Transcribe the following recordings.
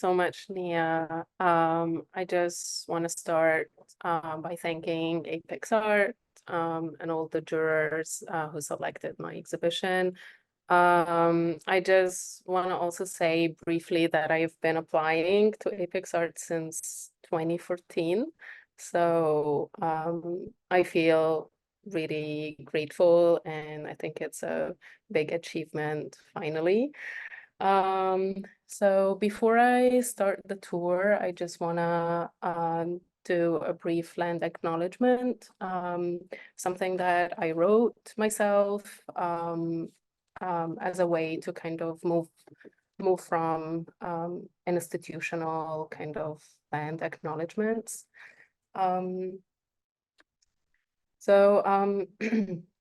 so much, Nia. I just want to start by thanking Apex Art and all the jurors who selected my exhibition. I just want to also say briefly that I've been applying to Apex Art since 2014. So I feel really grateful, and I think it's a big achievement finally. So before I start the tour, I just wanna do a brief land acknowledgement, something that I wrote myself as a way to kind of move from institutional kind of land acknowledgements. So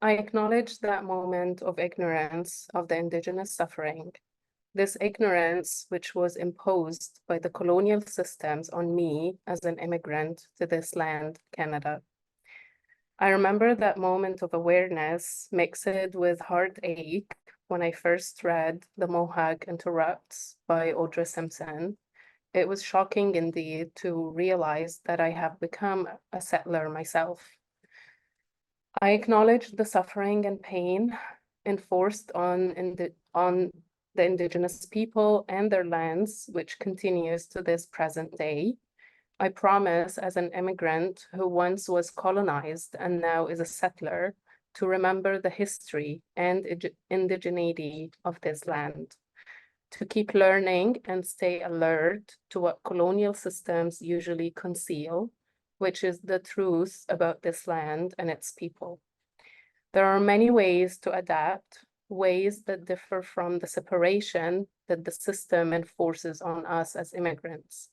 I acknowledge that moment of ignorance of the indigenous suffering. This ignorance, which was imposed by the colonial systems on me as an immigrant to this land, Canada. I remember that moment of awareness mixed with heartache when I first read The Mohawk Interrupts by Audra Simpson. It was shocking indeed to realize that I have become a settler myself. I acknowledge the suffering and pain enforced on the indigenous people and their lands, which continues to this present day. I promise, as an immigrant who once was colonized and now is a settler, to remember the history and indigeneity of this land, to keep learning and stay alert to what colonial systems usually conceal, which is the truth about this land and its people. There are many ways to adapt, ways that differ from the separation that the system enforces on us as immigrants.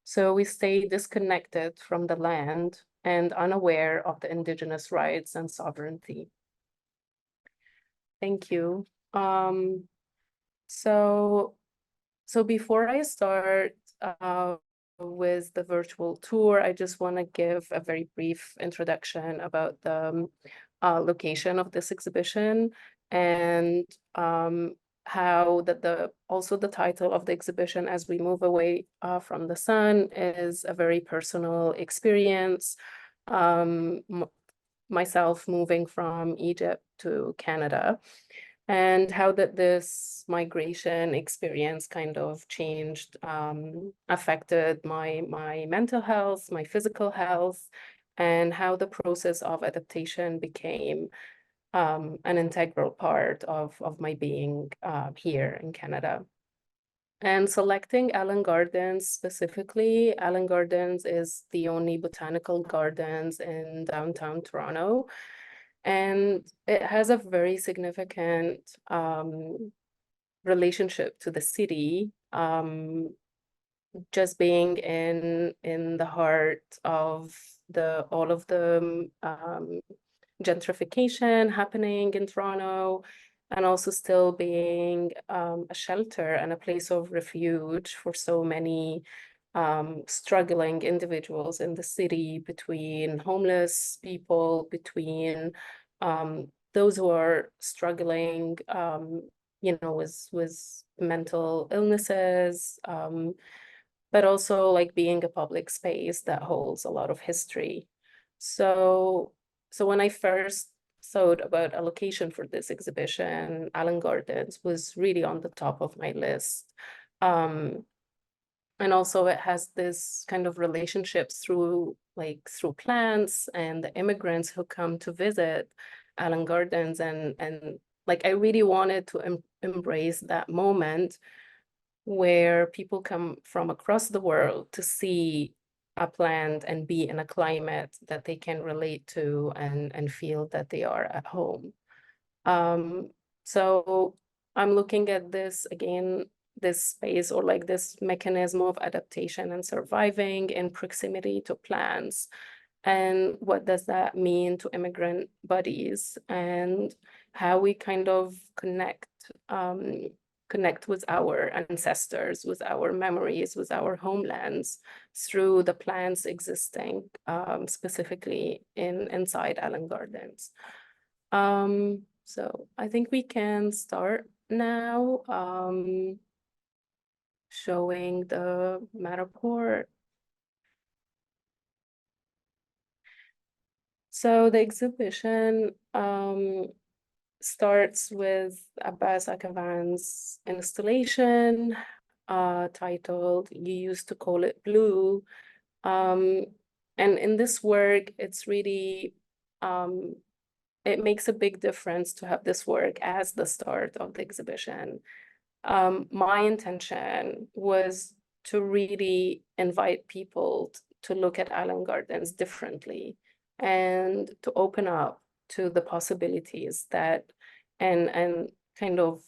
So we stay disconnected from the land and unaware of the indigenous rights and sovereignty. Thank you. So before I start with the virtual tour, I just want to give a very brief introduction about the location of this exhibition and how also the title of the exhibition, As We Move Away from the Sun, is a very personal experience. Myself moving from Egypt to Canada, and how this migration experience kind of changed, affected my mental health, my physical health, and how the process of adaptation became an integral part of my being here in Canada. And selecting Allen Gardens specifically, Allen Gardens is the only botanical gardens in downtown Toronto. And it has a very significant relationship to the city, just being in the heart of all of the gentrification happening in Toronto, and also still being a shelter and a place of refuge for so many struggling individuals in the city, between homeless people, between those who are struggling, with mental illnesses, but also like being a public space that holds a lot of history. So when I first thought about a location for this exhibition, Allen Gardens was really on the top of my list. And also it has this kind of relationships through plants and the immigrants who come to visit Allen Gardens, and like I really wanted to embrace that moment where people come from across the world to see a plant and be in a climate that they can relate to and feel that they are at home. So I'm looking at this again, this space, or like this mechanism of adaptation and surviving in proximity to plants. And what does that mean to immigrant bodies, and how we kind of connect with our ancestors, with our memories, with our homelands through the plants existing specifically inside Allen Gardens. So I think we can start now. showing the Matterport. So the exhibition starts with Abbas Akavan's installation titled "You Used to Call It Blue." And in this work, it's really, it makes a big difference to have this work as the start of the exhibition. My intention was to really invite people to look at Island Gardens differently and to open up to the possibilities that and kind of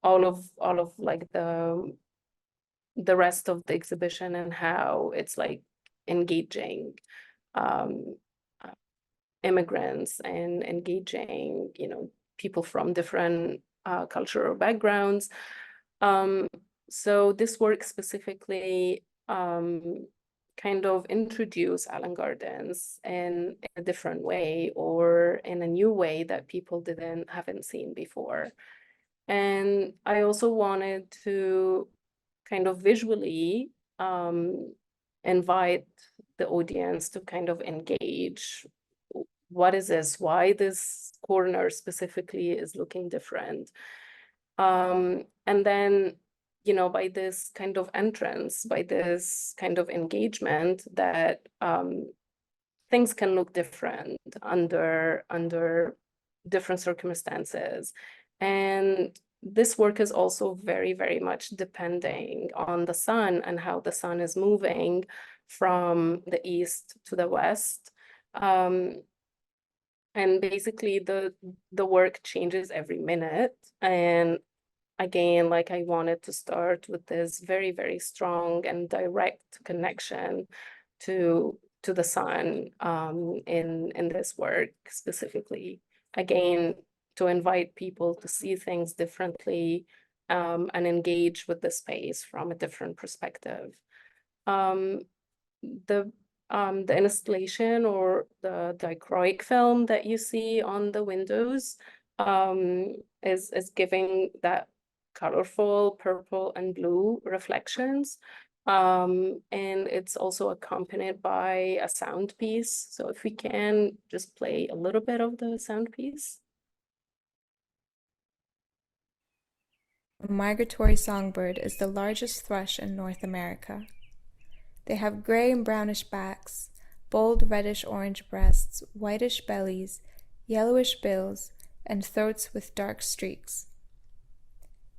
all of like the rest of the exhibition and how it's like engaging um, immigrants and engaging, people from different cultural backgrounds. So this work specifically kind of introduce Island Gardens in a different way or in a new way that people haven't seen before. And I also wanted to kind of visually invite the audience to kind of engage. What is this? Why this corner specifically is looking different? And then, by this kind of entrance, by this kind of engagement, that things can look different under different circumstances. And this work is also very, very much depending on the sun and how the sun is moving from the east to the west. And basically the work changes every minute. And again, like I wanted to start with this very, very strong and direct connection to the sun in this work specifically. Again, to invite people to see things differently and engage with the space from a different perspective. The installation or the dichroic film that you see on the windows is giving that colorful purple and blue reflections. And it's also accompanied by a sound piece. So if we can just play a little bit of the sound piece. A migratory songbird is the largest thrush in North America. They have gray and brownish backs, bold reddish-orange breasts, whitish bellies, yellowish bills, and throats with dark streaks.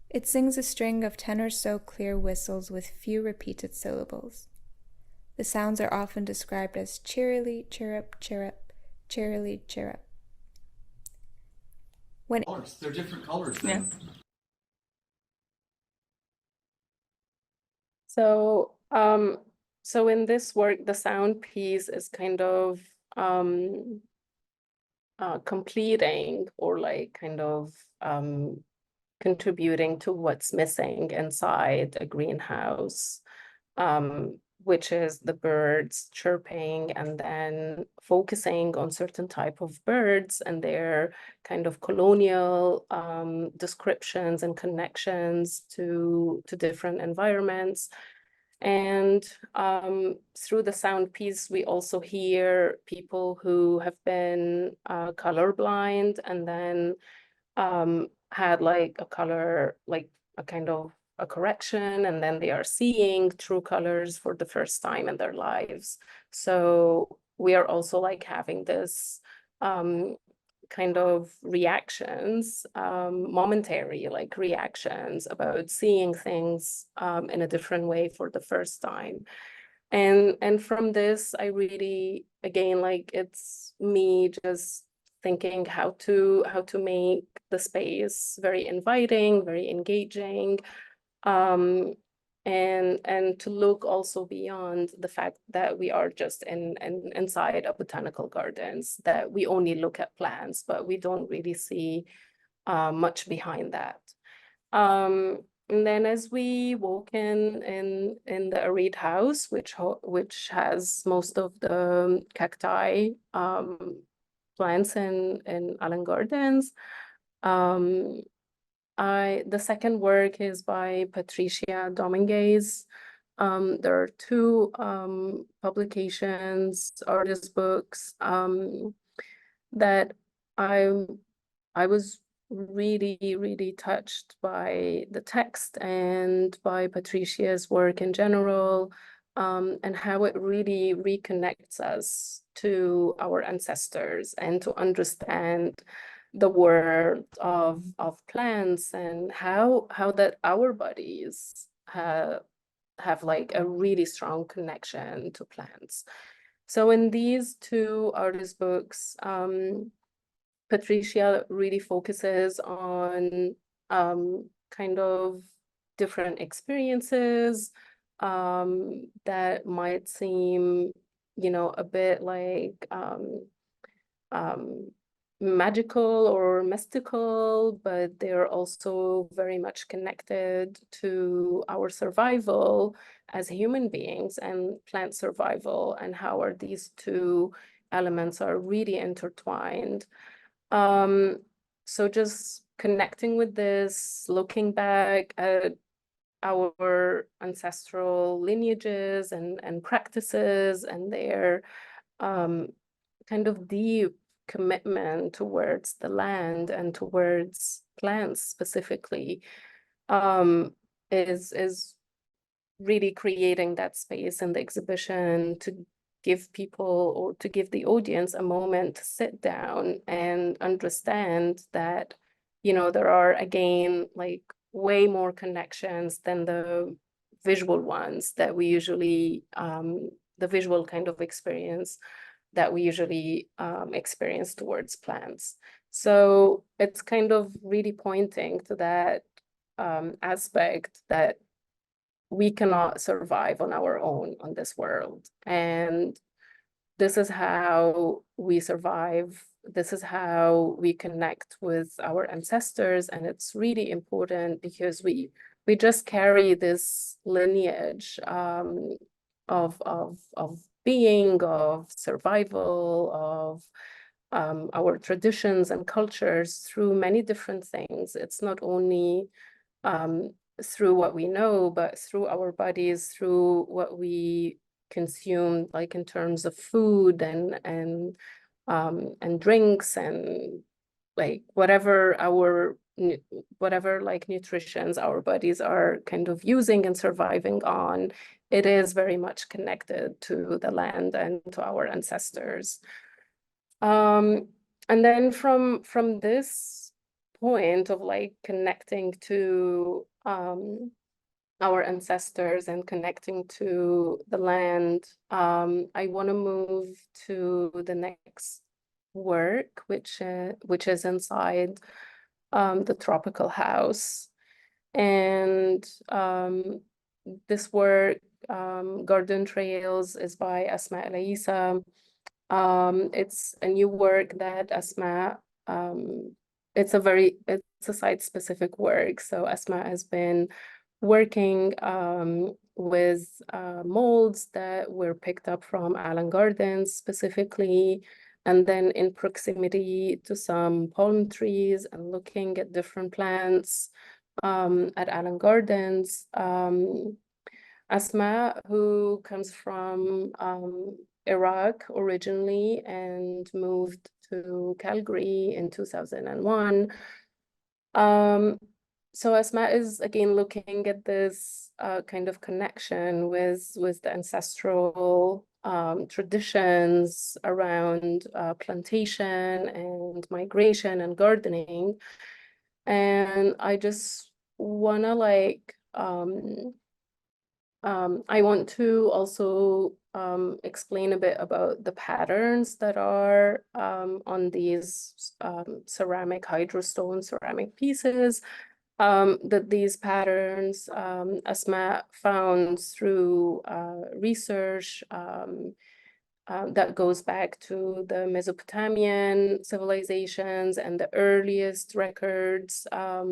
It sings a string of 10 or so clear whistles with few repeated syllables. The sounds are often described as cheerily, chirrup, chirrup, cheerily, chirrup. They're different colors then. Yeah. So in this work, the sound piece is kind of completing or like kind of contributing to what's missing inside a greenhouse, which is the birds chirping and then focusing on certain type of birds and their kind of colonial descriptions and connections to different environments. And through the sound piece, we also hear people who have been colorblind and then had like a color, like a kind of a correction, and then they are seeing true colors for the first time in their lives. So we are also like having this kind of reactions, momentary like reactions about seeing things in a different way for the first time. And from this, I really, again, like it's me just thinking how to make the space very inviting, very engaging, and to look also beyond the fact that we are just inside a botanical gardens, that we only look at plants, but we don't really see much behind that. And then as we walk in the Arid house, which has most of the cacti plants in Island Gardens, The second work is by Patricia Dominguez. There are two publications, artist books, that I was really, really touched by the text and by Patricia's work in general, and how it really reconnects us to our ancestors and to understand the world of plants and how that our bodies have like a really strong connection to plants. So in these two artist books, Patricia really focuses on kind of different experiences that might seem, a bit like magical or mystical, but they're also very much connected to our survival as human beings and plant survival, and how are these two elements are really intertwined. So just connecting with this, looking back at our ancestral lineages and practices and their kind of deep commitment towards the land and towards plants specifically, is really creating that space in the exhibition to give people, or to give the audience, a moment to sit down and understand that, there are, again, like way more connections than the visual ones that we usually, the visual kind of experience that we usually experience towards plants. So it's kind of really pointing to that aspect that we cannot survive on our own on this world. And this is how we survive. This is how we connect with our ancestors. And it's really important because we just carry this lineage of being, of survival, of our traditions and cultures through many different things. It's not only through what we know, but through our bodies, through what we consume, like in terms of food and drinks, and like whatever like nutritions our bodies are kind of using and surviving on. It is very much connected to the land and to our ancestors. And then from this point of like connecting to our ancestors and connecting to the land, I want to move to the next work, which is inside the tropical house. And this work, Garden Trails, is by Asma El Aissa. It's a new work that Asma, it's a site-specific work. So Asma has been working with molds that were picked up from Allen Gardens specifically, and then in proximity to some palm trees, and looking at different plants at Allen Gardens. Asma, who comes from Iraq originally and moved to Calgary in 2001. So Asma is again looking at this kind of connection with the ancestral traditions around plantation and migration and gardening. And I just wanna like I want to also explain a bit about the patterns that are on these ceramic hydrostone ceramic pieces. That these patterns Asma found through research that goes back to the Mesopotamian civilizations and the earliest records of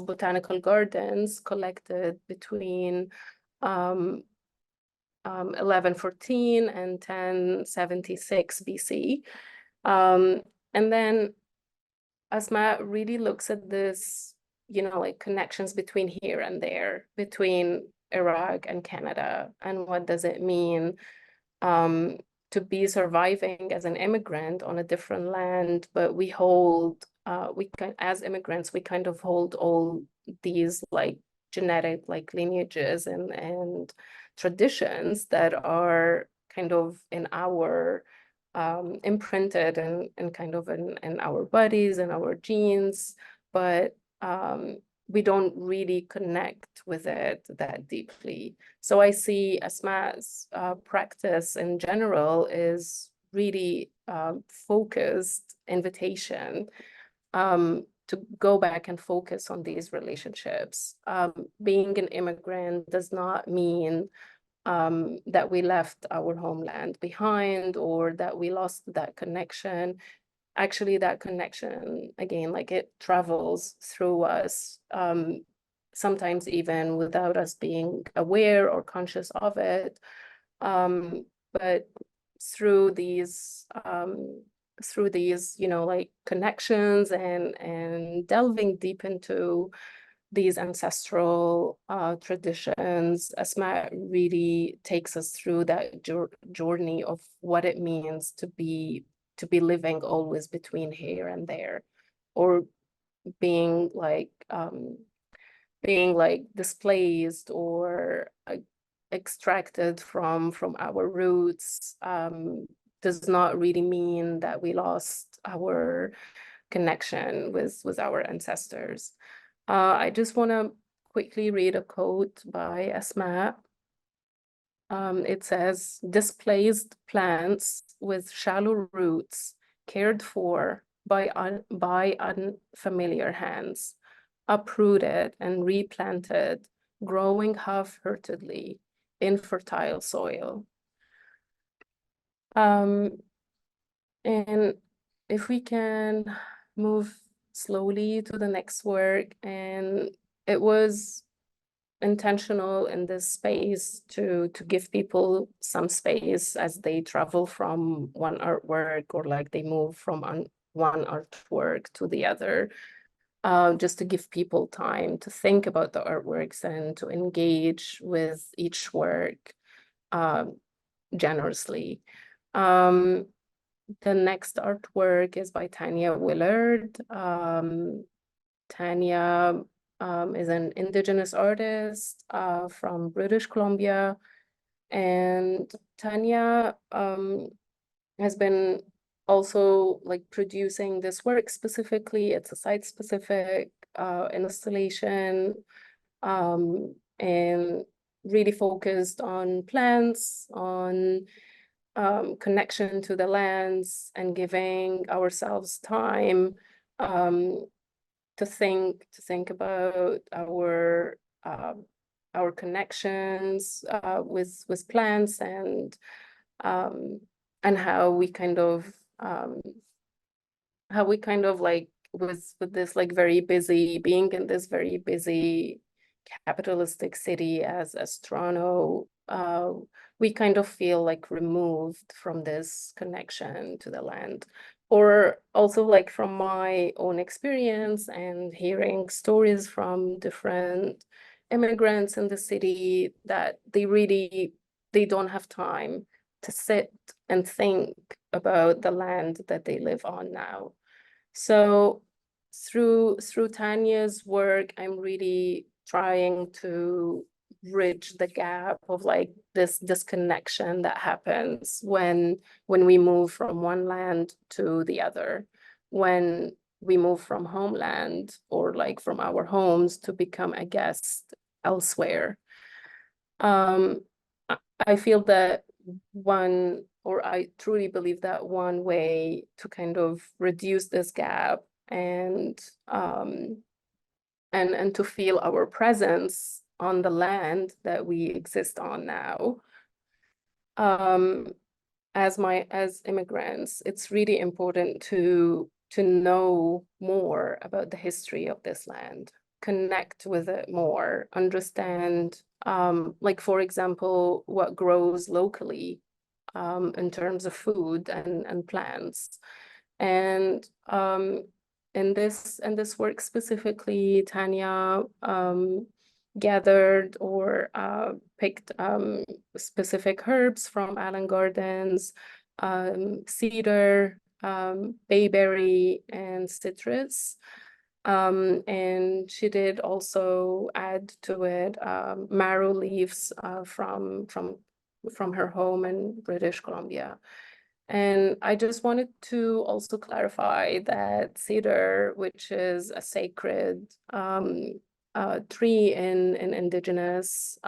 botanical gardens collected between 1114 and 1076 BC. And then Asma really looks at this, you know, like connections between here and there, between Iraq and Canada, and what does it mean to be surviving as an immigrant on a different land, but we hold, as immigrants, we kind of hold all these like genetic like lineages and traditions that are kind of in our imprinted and kind of in our bodies and our genes, but we don't really connect with it that deeply. So I see Asma's practice in general is really focused invitation to go back and focus on these relationships. Being an immigrant does not mean that we left our homeland behind or that we lost that connection. Actually, that connection, again, like it travels through us, sometimes even without us being aware or conscious of it. But through these, you know, like connections and delving deep into these ancestral traditions, Asma really takes us through that journey of what it means to be living always between here and there, or being like displaced or extracted from our roots does not really mean that we lost our connection with our ancestors. I just want to quickly read a quote by Asma. It says, "Displaced plants with shallow roots cared for by unfamiliar hands, uprooted and replanted, growing half-heartedly in fertile soil." And if we can move slowly to the next work, and it was intentional in this space to give people some space as they travel from one artwork or like they move from one artwork to the other, just to give people time to think about the artworks and to engage with each work generously. The next artwork is by Tanya Willard. Tanya is an Indigenous artist from British Columbia. And Tanya has been also like producing this work specifically. It's a site-specific installation and really focused on plants, on connection to the lands, and giving ourselves time to think about our connections with plants and how we kind of like with this like very busy, being in this very busy capitalistic city as Toronto, we kind of feel like removed from this connection to the land. Or also like from my own experience and hearing stories from different immigrants in the city, that they don't have time to sit and think about the land that they live on now. So through Tanya's work, I'm really trying to bridge the gap of like this disconnection that happens when we move from one land to the other, when we move from homeland or like from our homes to become a guest elsewhere. I feel that I truly believe that one way to kind of reduce this gap and to feel our presence on the land that we exist on now, as immigrants, it's really important to know more about the history of this land, connect with it more, understand, like for example, what grows locally in terms of food and plants. And in this work specifically, Tanya gathered or picked specific herbs from Allen Gardens, cedar, bayberry, and citrus. And she did also add to it marrow leaves from her home in British Columbia. And I just wanted to also clarify that cedar, which is a sacred tree in Indigenous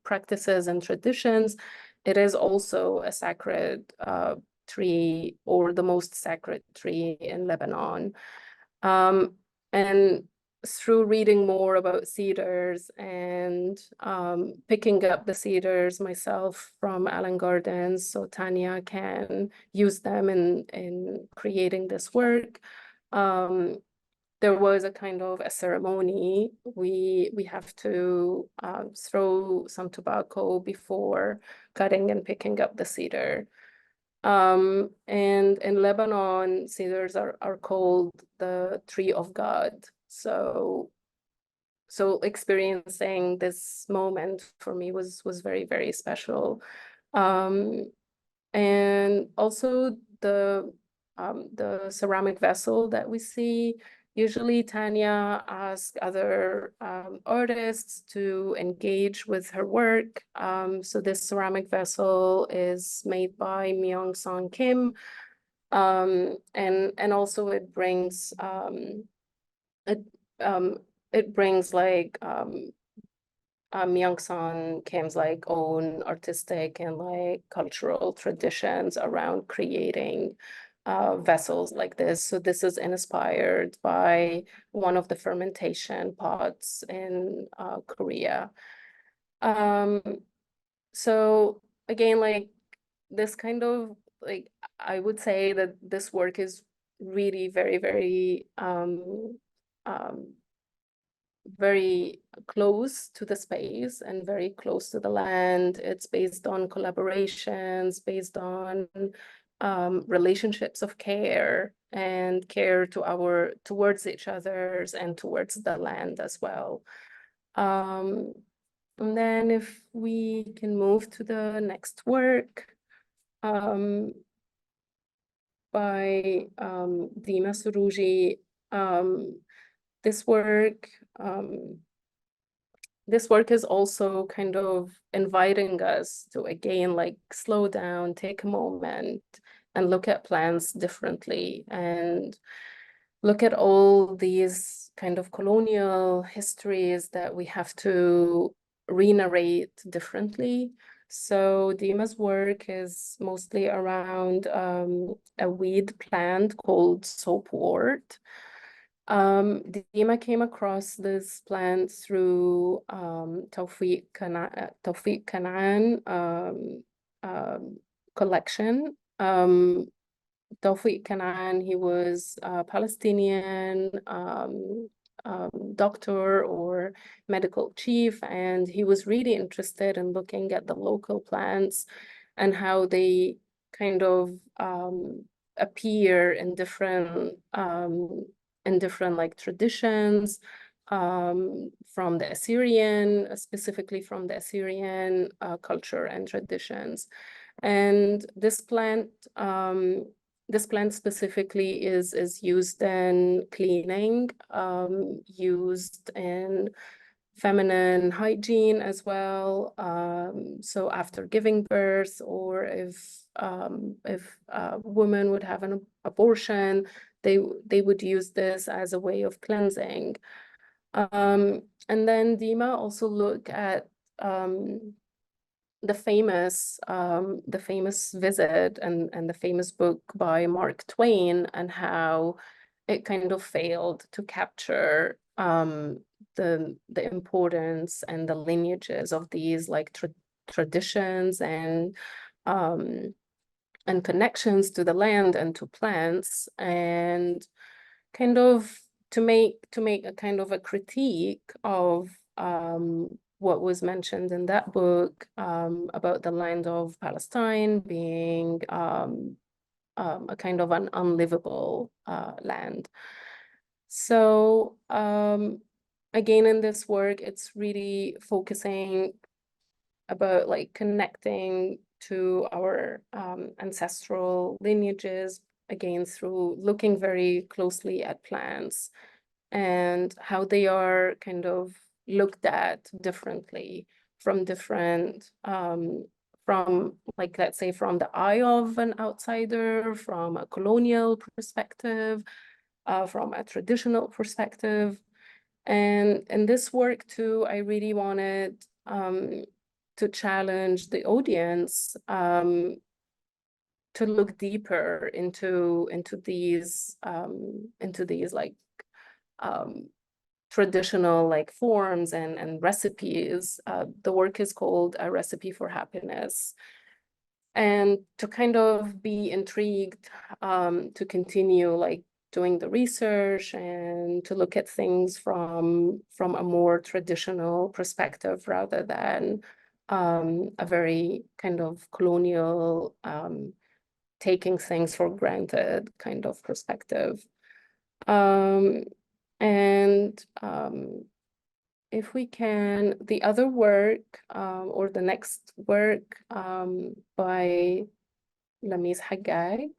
practices and traditions, it is also a sacred tree, or the most sacred tree in Lebanon. And through reading more about cedars and picking up the cedars myself from Allen Gardens, so Tanya can use them in creating this work. There was a kind of a ceremony. We have to throw some tobacco before cutting and picking up the cedar. And in Lebanon, cedars are called the tree of God. So experiencing this moment for me was very, very special. And also the ceramic vessel that we see, usually Tanya asks other artists to engage with her work. So this ceramic vessel is made by Myung-Sung Kim. And also it brings like Myung-Sung Kim's like own artistic and like cultural traditions around creating vessels like this. So this is inspired by one of the fermentation pots in Korea. So again, like this kind of like, I would say that this work is really very, very very close to the space and very close to the land. It's based on collaborations, based on relationships of care and care towards each other's and towards the land as well. And then if we can move to the next work by Dima Suruji. This work is also kind of inviting us to again like slow down, take a moment, and look at plants differently, and look at all these kind of colonial histories that we have to re-narrate differently. So Dima's work is mostly around a weed plant called soapwort. Dima came across this plant through Tawfiq Kanaan collection. Tawfiq Kanaan, he was a Palestinian doctor or medical chief, and he was really interested in looking at the local plants and how they kind of appear in different like traditions from the Assyrian, specifically from the Assyrian culture and traditions. And this plant specifically is used in cleaning, used in feminine hygiene as well. So after giving birth, or if a woman would have an abortion, they would use this as a way of cleansing. And then Dima also look at the famous visit and the famous book by Mark Twain, and how it kind of failed to capture the importance and the lineages of these like traditions and connections to the land and to plants, and kind of to make a kind of a critique of what was mentioned in that book about the land of Palestine being a kind of an unlivable land. So again, in this work, it's really focusing about like connecting to our ancestral lineages, again, through looking very closely at plants and how they are kind of looked at differently from different, from like, let's say, from the eye of an outsider, from a colonial perspective, from a traditional perspective. And in this work too, I really wanted to challenge the audience to look deeper into these like traditional like forms and recipes. The work is called A Recipe for Happiness. And to kind of be intrigued to continue like doing the research and to look at things from a more traditional perspective rather than a very kind of colonial, taking things for granted kind of perspective. And if we can, the other work or the next work by Lamis Haggag,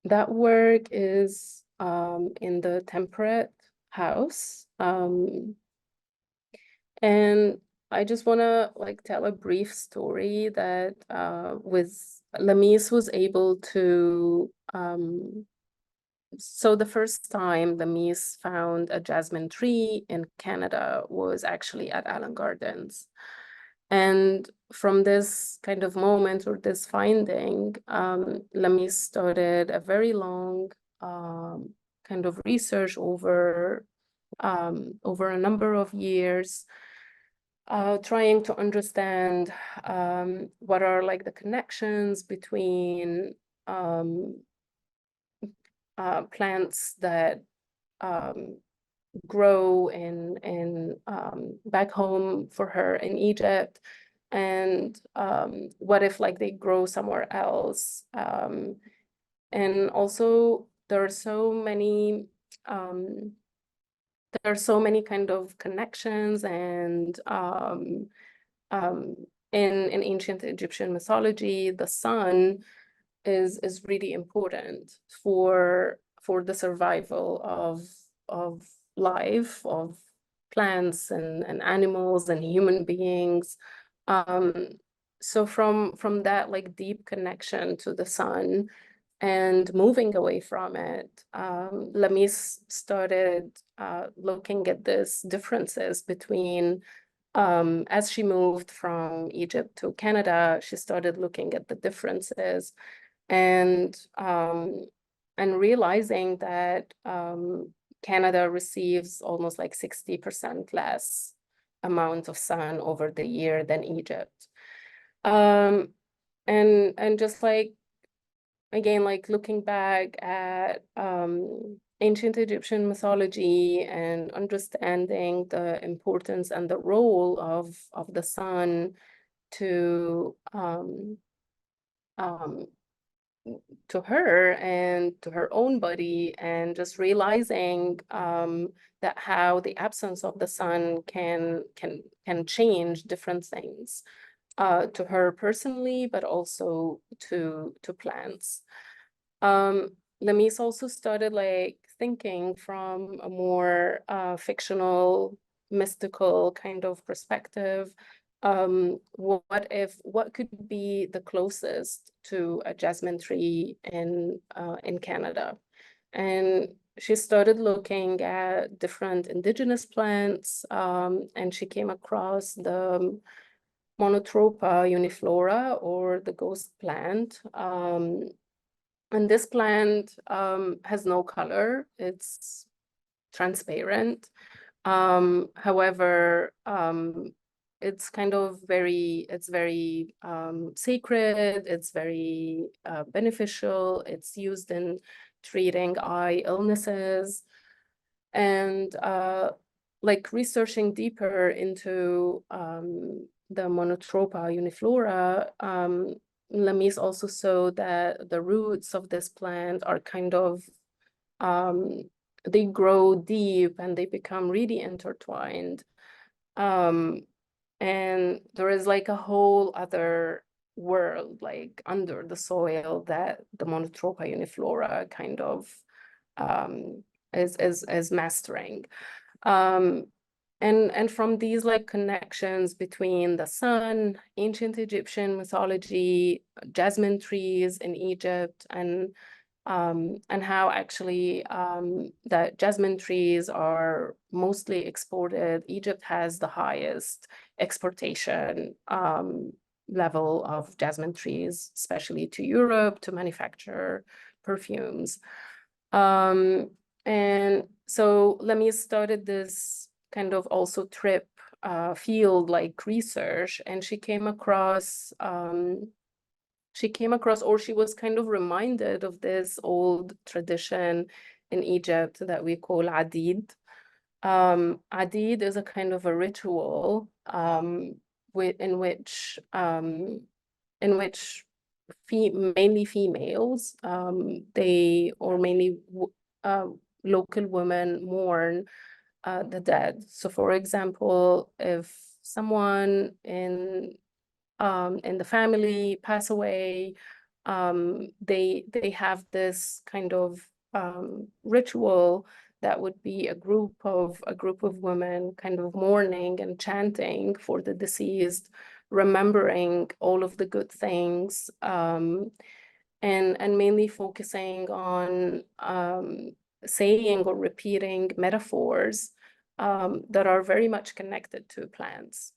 that work is in the temperate house. And I just want to like tell a brief story that with Lamis was able to so the first time Lamis found a jasmine tree in Canada was actually at Allen Gardens. And from this kind of moment or this finding, Lamis started a very long kind of research over a number of years, trying to understand what are like the connections between plants that grow in back home for her in Egypt, and what if like they grow somewhere else, and also there are so many kind of connections and in ancient Egyptian mythology, the sun is really important for the survival of life, of plants and animals and human beings. So from that like deep connection to the sun and moving away from it, Lamis started looking at these differences between, as she moved from Egypt to Canada, she started looking at the differences and realizing that Canada receives almost like 60% less amount of sun over the year than Egypt. And just like, again, like looking back at ancient Egyptian mythology and understanding the importance and the role of the sun to her and to her own body, and just realizing that how the absence of the sun can change different things to her personally, but also to plants. Lamis also started like thinking from a more fictional, mystical kind of perspective. What could be the closest to a jasmine tree in Canada? And she started looking at different indigenous plants, and she came across the Monotropa uniflora, or the ghost plant. And this plant has no color, it's transparent. However, it's kind of very sacred, it's very beneficial, it's used in treating eye illnesses. And like researching deeper into the Monotropa uniflora, Lamis also showed that the roots of this plant are kind of, they grow deep and they become really intertwined. And there is like a whole other world like under the soil that the Monotropa uniflora kind of is mastering. And from these like connections between the sun, ancient Egyptian mythology, jasmine trees in Egypt, and how actually the jasmine trees are mostly exported. Egypt has the highest exportation level of jasmine trees, especially to Europe, to manufacture perfumes. And so Lemme started this kind of also trip field like research, and she came across or she was kind of reminded of this old tradition in Egypt that we call adid. Adid is a kind of a ritual in which mainly females, mainly local women mourn the dead. So for example, if someone in the family pass away, they have this kind of ritual that would be a group of women kind of mourning and chanting for the deceased, remembering all of the good things, and mainly focusing on saying or repeating metaphors that are very much connected to plants.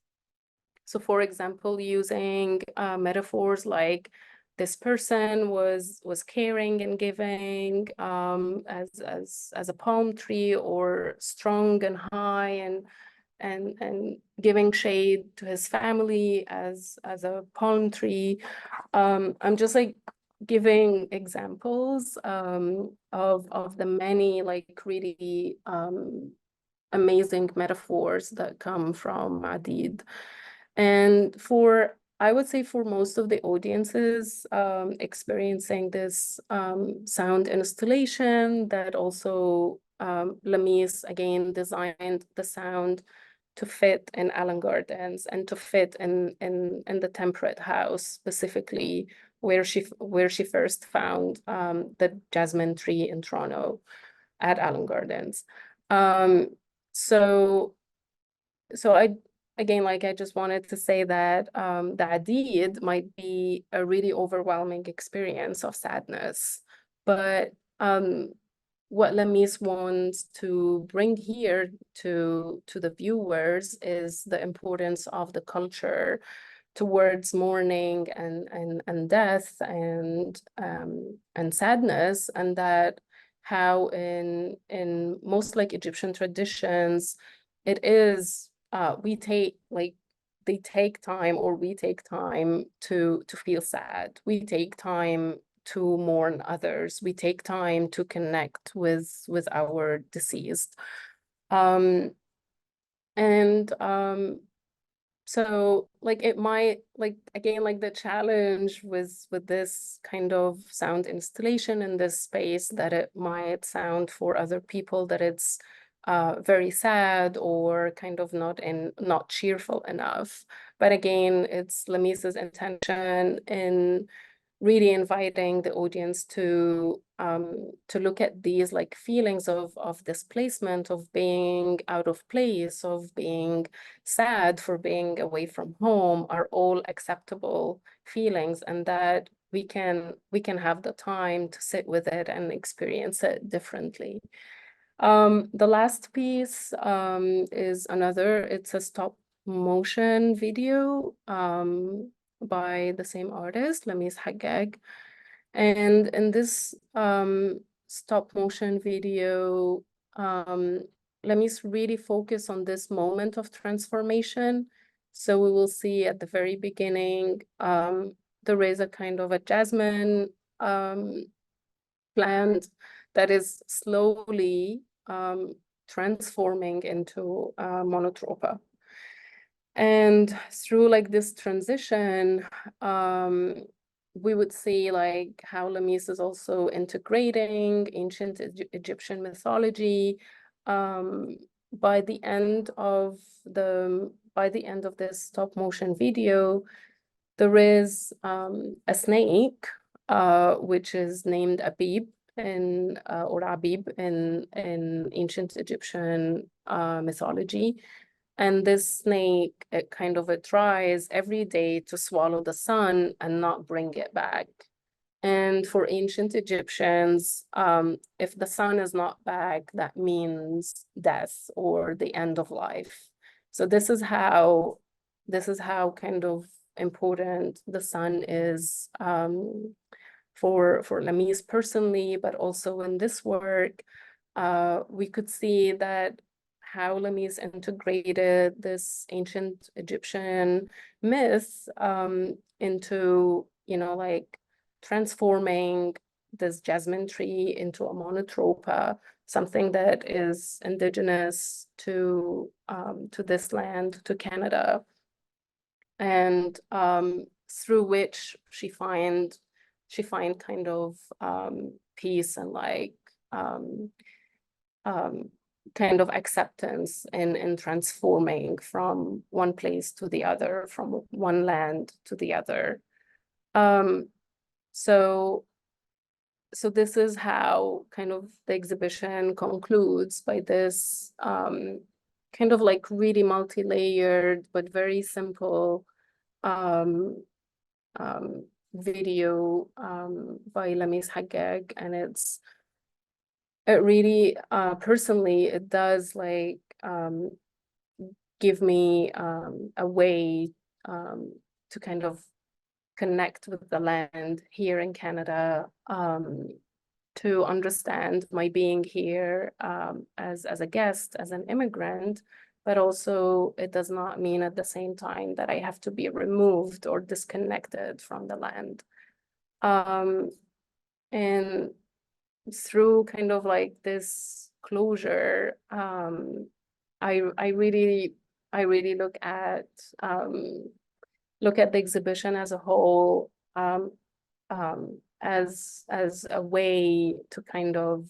So for example, using metaphors like this person was caring and giving as a palm tree, or strong and high and giving shade to his family as a palm tree. I'm just like giving examples of the many like really amazing metaphors that come from Adid. And I would say for most of the audiences experiencing this sound installation, that also Lamis again designed the sound to fit in Allen Gardens and to fit in the temperate house, specifically where she first found the jasmine tree in Toronto at Allen Gardens. So I just wanted to say that the Adid might be a really overwhelming experience of sadness, but what Lamis wants to bring here to the viewers is the importance of the culture towards mourning and death and sadness, and that how in most like Egyptian traditions, it is we take time to feel sad. We take time to mourn others. We take time to connect with our deceased. So like it might again the challenge with this kind of sound installation in this space, that it might sound for other people that it's very sad or kind of not cheerful enough. But again, it's Lamis's intention in really inviting the audience to look at these like feelings of displacement, of being out of place, of being sad for being away from home, are all acceptable feelings, and that we can have the time to sit with it and experience it differently. The last piece is it's a stop motion video by the same artist, Lamis Haggag. And in this stop motion video, Lamis really focus on this moment of transformation. So we will see at the very beginning, there is a kind of a jasmine plant that is slowly transforming into Monotropa. And through like this transition, we would see like how Lamis is also integrating ancient Egyptian mythology. By the end of this stop motion video, there is a snake, which is named Abib or Abib in ancient Egyptian mythology. And this snake, it tries every day to swallow the sun and not bring it back. And for ancient Egyptians, if the sun is not back, that means death or the end of life. So this is how kind of important the sun is for Lamis personally, but also in this work, we could see that how Lamis integrated this ancient Egyptian myth into, like transforming this jasmine tree into a monotropa, something that is indigenous to this land, to Canada, and through which she find kind of peace and like kind of acceptance in transforming from one place to the other, from one land to the other. So this is how kind of the exhibition concludes, by this kind of like really multi-layered but very simple video by Lamis Haggag, and it really personally, it does like give me a way to kind of connect with the land here in Canada, to understand my being here as a guest, as an immigrant, but also it does not mean at the same time that I have to be removed or disconnected from the land. And through kind of like this closure, I really look at the exhibition as a whole, as a way to kind of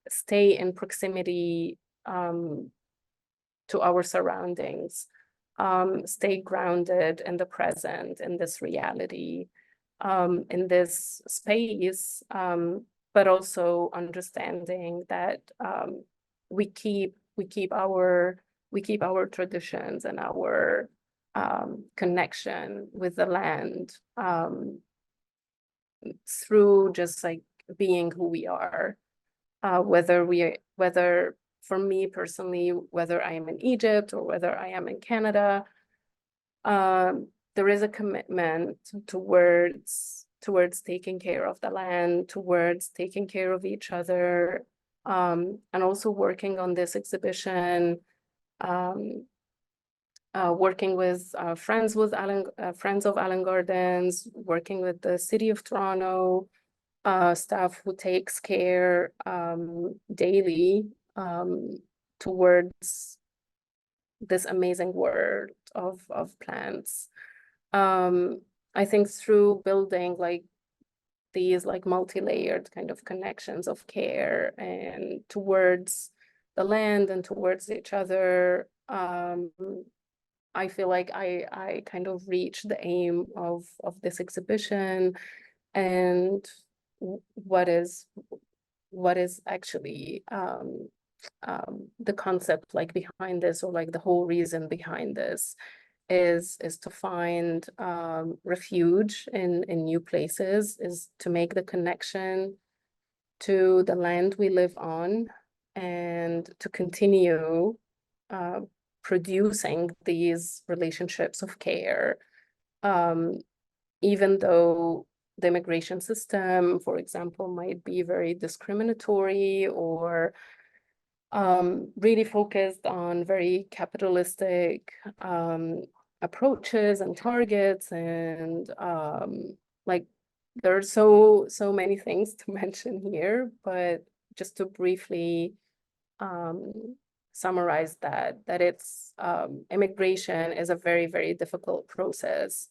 stay in proximity to our surroundings, stay grounded in the present, in this reality, in this space, but also understanding that we keep our traditions and our connection with the land through just like being who we are, whether for me personally, whether I am in Egypt or whether I am in Canada, there is a commitment towards taking care of the land, towards taking care of each other, and also working on this exhibition, working with friends of Allen Gardens, working with the City of Toronto, staff who takes care daily towards this amazing world of plants. I think through building like these like multi-layered kind of connections of care and towards the land and towards each other, I feel like I kind of reached the aim of this exhibition, and what is actually the concept like behind this, or like the whole reason behind this, is to find refuge in new places, is to make the connection to the land we live on, and to continue producing these relationships of care, even though the immigration system, for example, might be very discriminatory or really focused on very capitalistic approaches and targets, and like there are so many things to mention here, but just to briefly summarize that it's immigration is a very, very difficult process,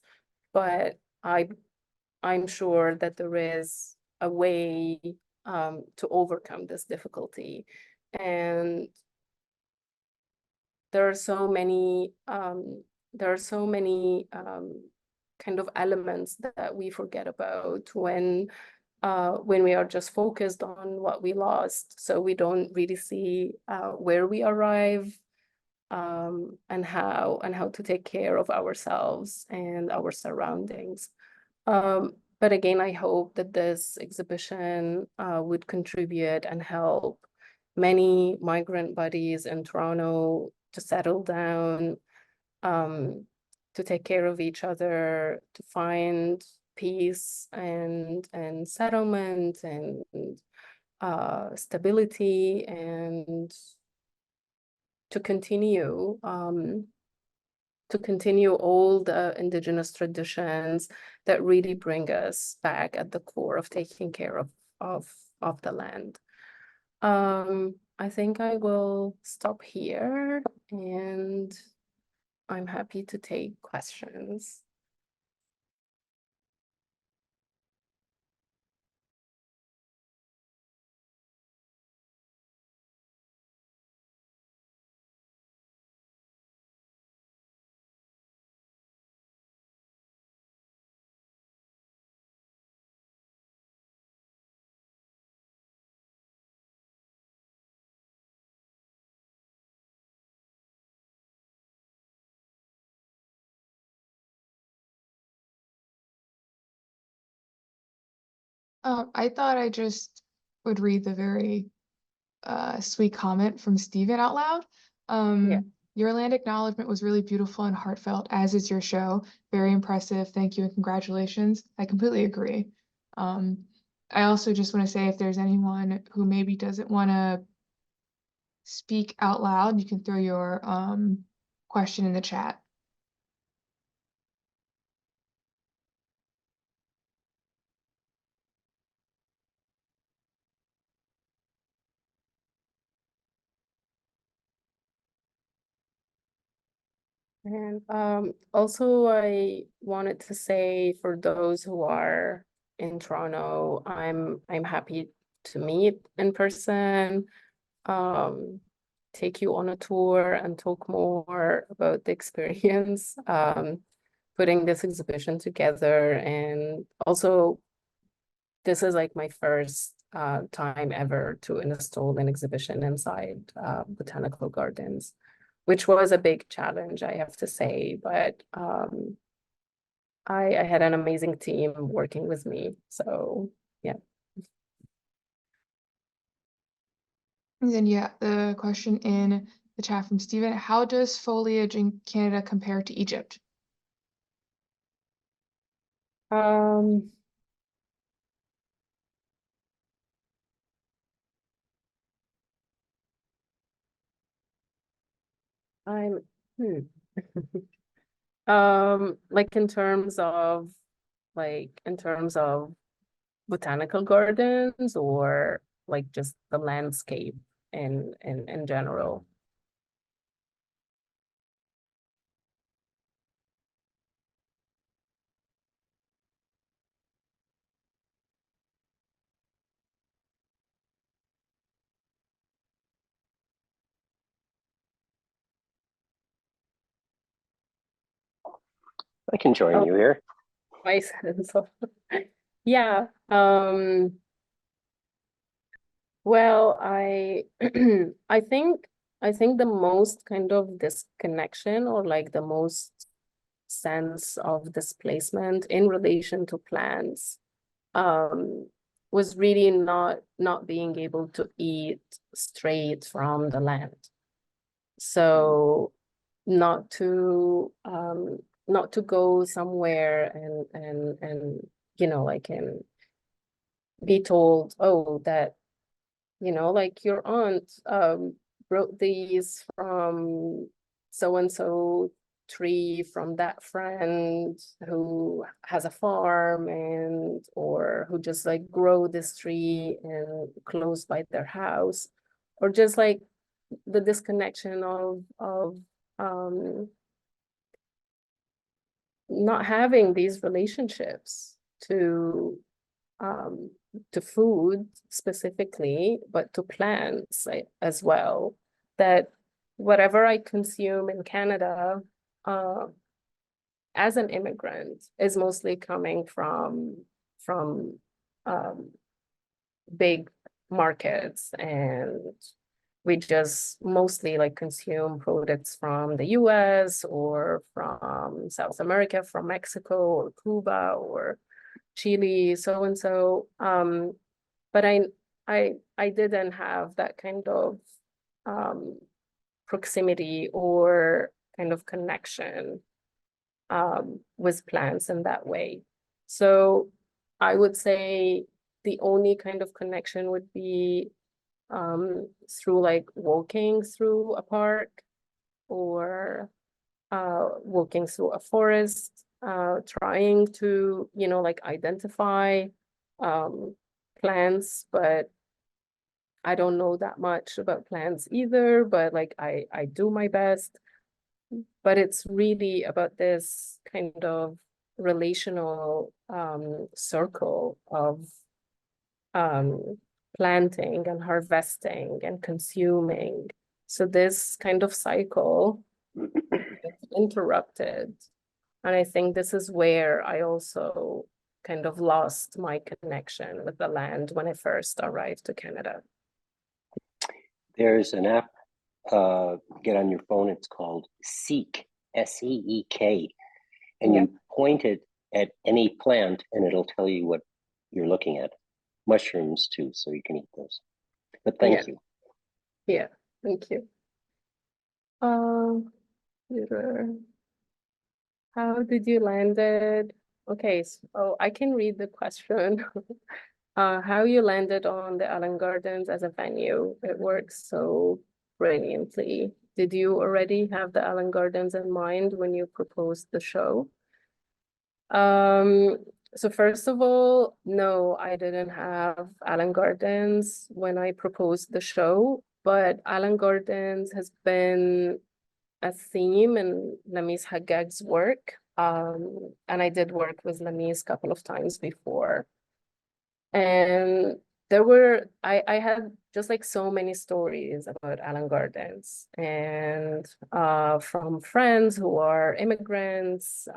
but I'm sure that there is a way to overcome this difficulty. And there are so many kind of elements that we forget about when we are just focused on what we lost. So we don't really see where we arrive, and how to take care of ourselves and our surroundings. But again, I hope that this exhibition would contribute and help many migrant bodies in Toronto to settle down, to take care of each other, to find peace and settlement and stability, and to continue all the indigenous traditions that really bring us back at the core of taking care of the land. I think I will stop here, and I'm happy to take questions. I thought I just would read the very sweet comment from Stephen out loud. Yeah. Your land acknowledgement was really beautiful and heartfelt, as is your show. Very impressive. Thank you and congratulations. I completely agree. I also just want to say, if there's anyone who maybe doesn't want to speak out loud, you can throw your question in the chat. And also, I wanted to say, for those who are in Toronto, I'm happy to meet in person, take you on a tour and talk more about the experience, putting this exhibition together. And also, this is like my first time ever to install an exhibition inside botanical gardens, which was a big challenge, I have to say, but I had an amazing team working with me, so yeah. And then, yeah, the question in the chat from Stephen: how does foliage in Canada compare to Egypt? Um, I'm like in terms of botanical gardens, or like just the landscape in general. I can join you here. My sense of yeah. Well, I think the most kind of disconnection, or like the most sense of displacement in relation to plants, was really not being able to eat straight from the land. So not to go somewhere and like, and be told, oh, that like your aunt brought these from so and so tree from that friend who has a farm, and or who just like grow this tree and close by their house, or just like the disconnection of not having these relationships to food specifically, but to plants as well. That whatever I consume in Canada as an immigrant is mostly coming from big markets, and we just mostly like consume products from the US or from South America, from Mexico or Cuba or Chile, so and so. But I didn't have that kind of proximity or kind of connection with plants in that way. So I would say the only kind of connection would be through like walking through a park or walking through a forest, trying to, you know, like identify plants, but I don't know that much about plants either, but like I do my best. But it's really about this kind of relational circle of planting and harvesting and consuming. So this kind of cycle gets interrupted. And I think this is where I also kind of lost my connection with the land when I first arrived to Canada. There's an app, get on your phone, it's called Seek, S-E-E-K, and you point it at any plant and it'll tell you what you're looking at. Mushrooms too, so you can eat those. But thank you. Yeah, thank you. How did you land it? Okay, so I can read the question. How you landed on the Allen Gardens as a venue. It works so brilliantly. Did you already have the Allen Gardens in mind when you proposed the show? So first of all, no, I didn't have Allen Gardens when I proposed the show, but Allen Gardens has been a theme in Lamis Haggag's work. And I did work with Lamis a couple of times before. And I had just like so many stories about Allen Gardens, and from friends who are immigrants,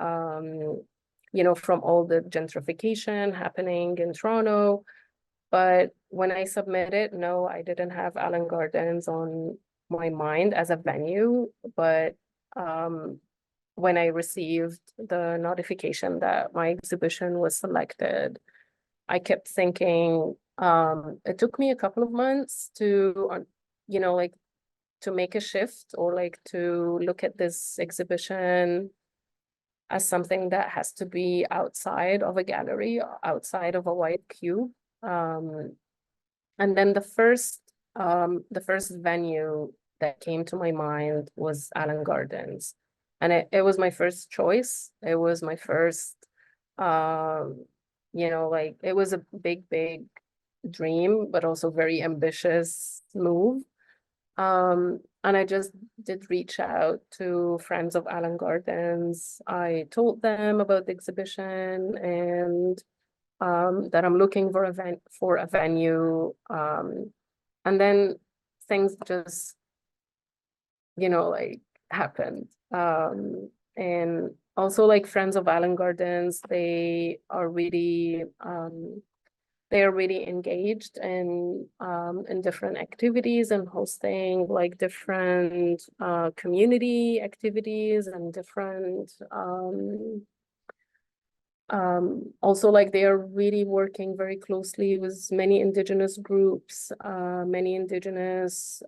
you know, from all the gentrification happening in Toronto. But when I submitted, no, I didn't have Allen Gardens on my mind as a venue. But when I received the notification that my exhibition was selected, I kept thinking, it took me a couple of months to, you know, like to make a shift or like to look at this exhibition as something that has to be outside of a gallery, outside of a white cube. And then the first venue that came to my mind was Allen Gardens. And it was my first choice. It was my first, you know, like it was a big dream, but also very ambitious move. And I just did reach out to friends of Allen Gardens. I told them about the exhibition and that I'm looking for a venue. And then things just, you know, like happened. And also like friends of Allen Gardens, they are really engaged in different activities and hosting like different community activities and different also like they are really working very closely with many Indigenous groups, many Indigenous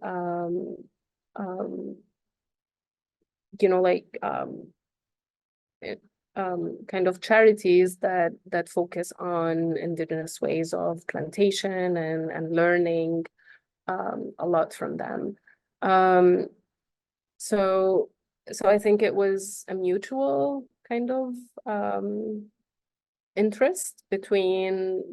you know, like kind of charities that focus on Indigenous ways of plantation and learning a lot from them. So I think it was a mutual kind of interest between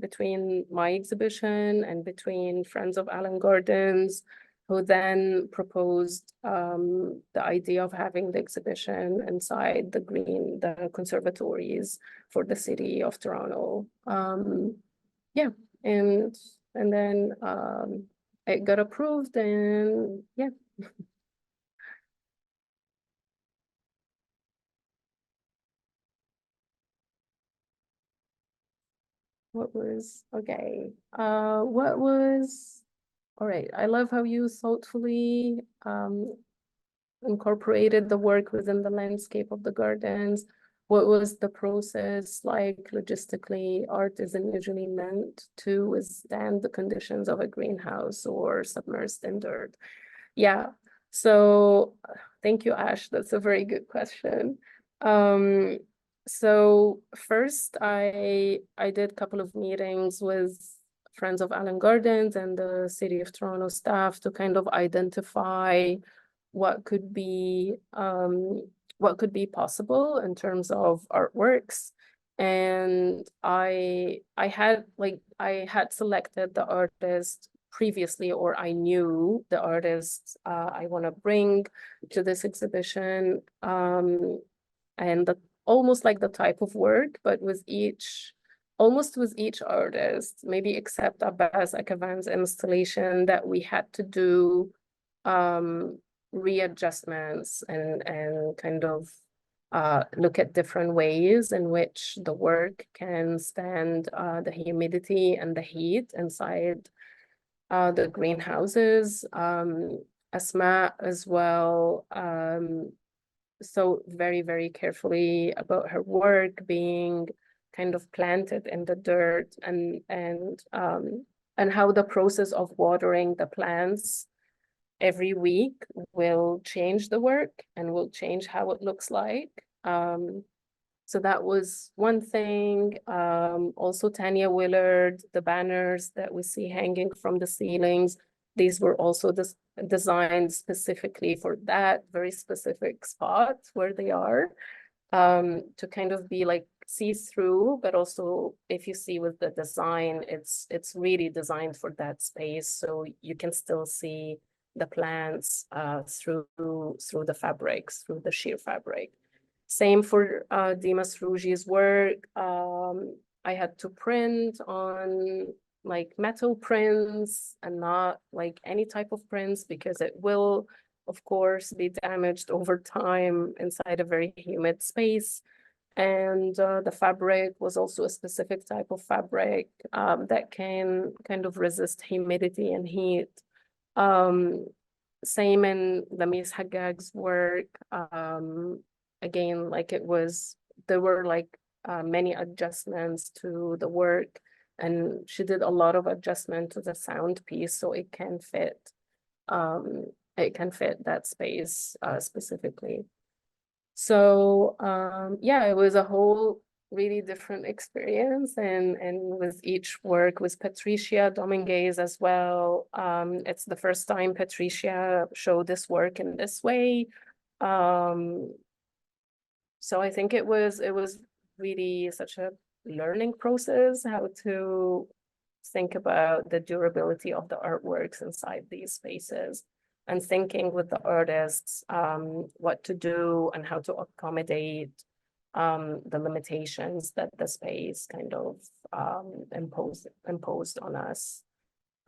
my exhibition and between Friends of Allen Gardens. who then proposed the idea of having the exhibition inside the conservatories for the city of Toronto. Yeah, and then it got approved, and yeah. What was okay? What was all right? I love how you thoughtfully incorporated the work within the landscape of the gardens. What was the process like logistically? Art isn't usually meant to withstand the conditions of a greenhouse or submersed in dirt. Yeah, so thank you, Ash. That's a very good question. So first I did a couple of meetings with Friends of Allen Gardens and the City of Toronto staff to kind of identify what could be possible in terms of artworks. And I had selected the artist previously, or I knew the artists I want to bring to this exhibition, and almost like the type of work, but almost with each artist, maybe except Abbas Akavan's installation, that we had to do readjustments and kind of look at different ways in which the work can stand the humidity and the heat inside the greenhouses. Asma as well. So very, very carefully about her work being kind of planted in the dirt, and how the process of watering the plants every week will change the work and will change how it looks like. So that was one thing. Also Tanya Willard, the banners that we see hanging from the ceilings, these were also designed specifically for that very specific spot where they are, to kind of be like see-through, but also if you see with the design, it's really designed for that space, so you can still see the plants through the fabrics, through the sheer fabric. Same for Dimas Rougi's work. I had to print on like metal prints and not like any type of prints, because it will, of course, be damaged over time inside a very humid space. And the fabric was also a specific type of fabric that can kind of resist humidity and heat. Same in Lamis Haggag's work. Again, like there were like many adjustments to the work, and she did a lot of adjustment to the sound piece so it can fit that space specifically. So yeah, it was a whole really different experience, and with each work with Patricia Dominguez as well. It's the first time Patricia showed this work in this way. So I think it was really such a learning process, how to think about the durability of the artworks inside these spaces, and thinking with the artists what to do and how to accommodate the limitations that the space kind of imposed on us.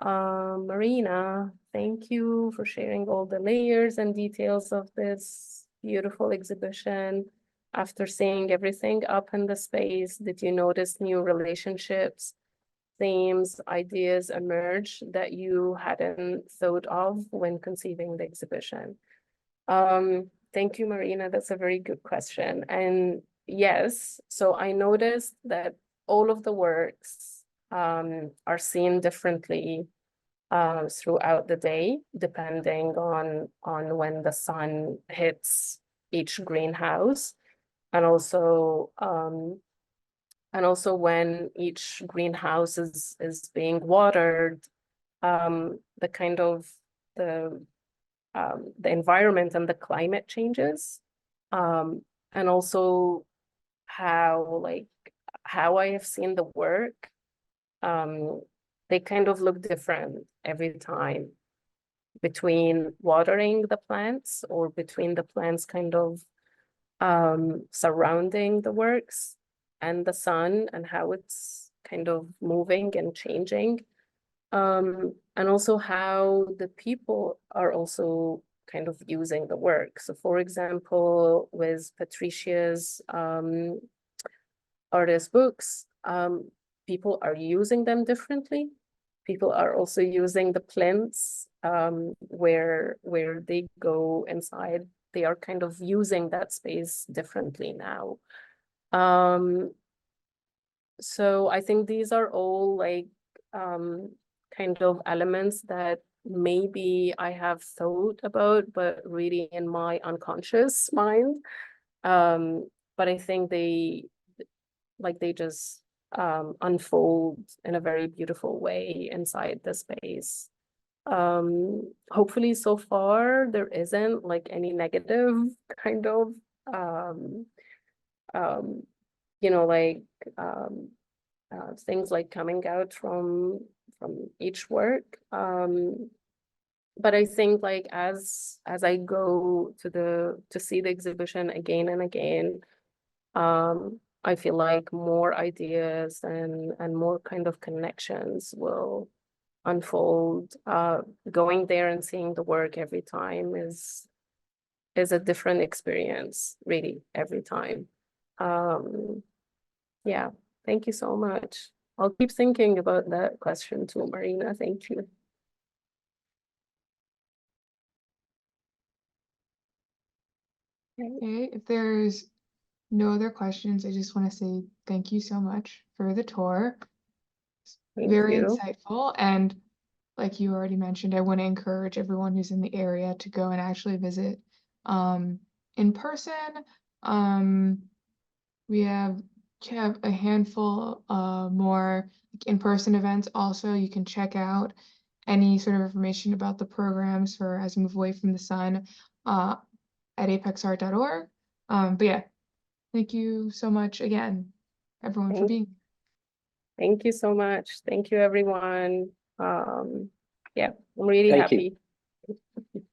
Marina, thank you for sharing all the layers and details of this beautiful exhibition. After seeing everything up in the space, did you notice new relationships, themes, ideas emerge that you hadn't thought of when conceiving the exhibition? Thank you, Marina. That's a very good question. And yes, so I noticed that all of the works are seen differently throughout the day, depending on when the sun hits each greenhouse, and also when each greenhouse is being watered, the kind of the environment and the climate changes, and also how I have seen the work, they kind of look different every time. between watering the plants or between the plants kind of surrounding the works and the sun and how it's kind of moving and changing. And also how the people are also kind of using the work. So for example, with Patricia's artist books, people are using them differently. People are also using the plinths where they go inside. They are kind of using that space differently now. So I think these are all like kind of elements that maybe I have thought about, but really in my unconscious mind. But I think they just unfold in a very beautiful way inside the space. Hopefully so far there isn't like any negative kind of like things like coming out from each work. But I think like as I go to see the exhibition again and again, I feel like more ideas and more kind of connections will unfold. Going there and seeing the work every time is a different experience, really, every time. Yeah, thank you so much. I'll keep thinking about that question too, Marina. Thank you. Okay, if there's no other questions, I just want to say thank you so much for the tour. Thank Very you. insightful, and like you already mentioned, I want to encourage everyone who's in the area to go and actually visit in person. We have a handful more in-person events also. You can check out any sort of information about the programs for As We Move Away from the Sun at apexart.org. But yeah, thank you so much again, everyone, for being here. Thank you so much. Thank you, everyone. Yeah, I'm really Thank you. happy.